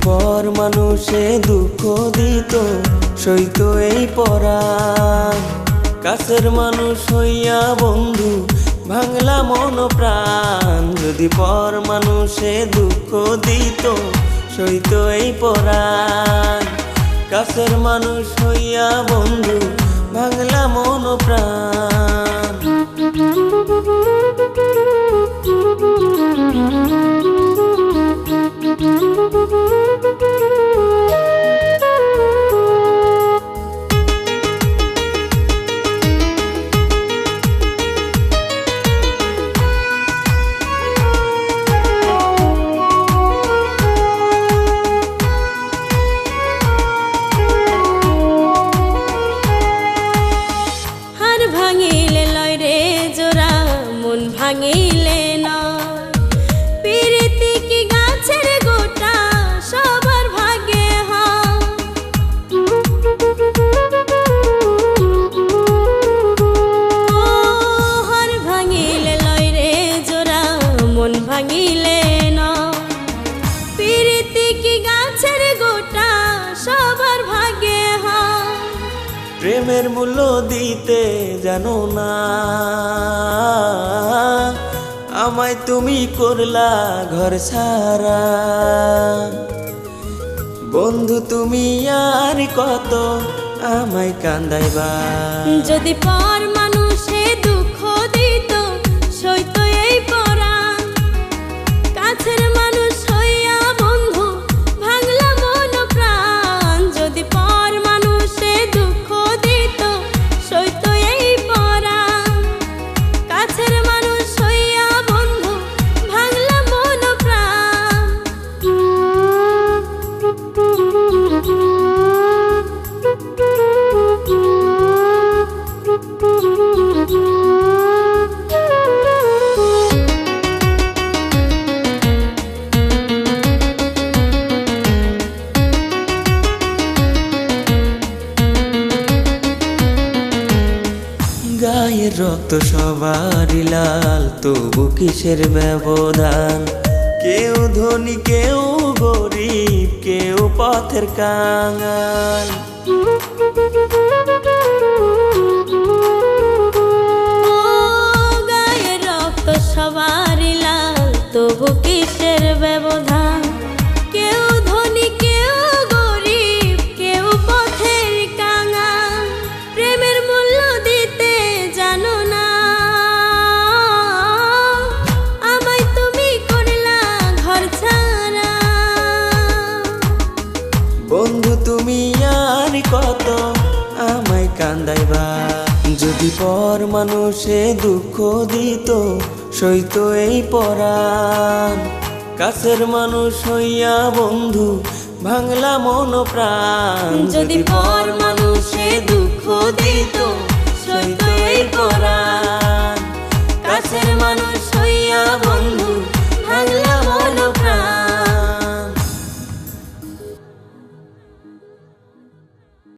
পর মানুষে দুঃখ দিত সইতো এই পরাণ। কাছের মানুষ হইয়া বন্ধু ভাঙলা মন প্রাণ। যদি পর মানুষে দুঃখ দিত সইতো এই পরাণ। কাছের মানুষ হইয়া বন্ধু ভাঙলা মন প্রাণ। ভাঙিলে না প্রীতি কি গাছের গোটা সবার ভাগ্যে হয়। হার ভাঙিলে লয় রে জোড়া মন ভাঙিলে না প্রীতি কি গাছের গোটা সবার ভাগ্যে হয়। প্রেমের মূল্য দিতে জানো না আমায় তুমি করলা ঘর ছাড়া। বন্ধু তুমি আর কত আমায় কান্দাইবা। যদি পর মানুষে দুঃখ দিত সইতো এই পরাণ। কাছের মানুষ হইয়া বন্ধু ভাঙলা মন প্রাণ। যদি পর মানুষে দুঃখ দিত সইতো এই পরাণ। কাছের মানুষ হইয়া বন্ধু ভাঙলা মন প্রাণ। গায়ের রক্ত সবারই লাল তবু কিসের ব্যবধান। কেউ ধনী কেউ গরিব কেউ পথের কাঙাল। গায়ের রক্ত সবারই লাল তবু কিসের ব্যবধান। কেউ ধনী কেউ গরিব কেউ পথের কাঙাল। প্রেমের মূল্য দিতে জানো না আমায় তুমি করলা ঘর ছাড়া। বন্ধু তুমি আর কত আমায় কান্দাইবা। যদি পর মানুষে দুঃখ দিত সইতো এই পরাণ। কাছের মানুষ হইয়া বন্ধু ভাঙলা মন প্রাণ। যদি পর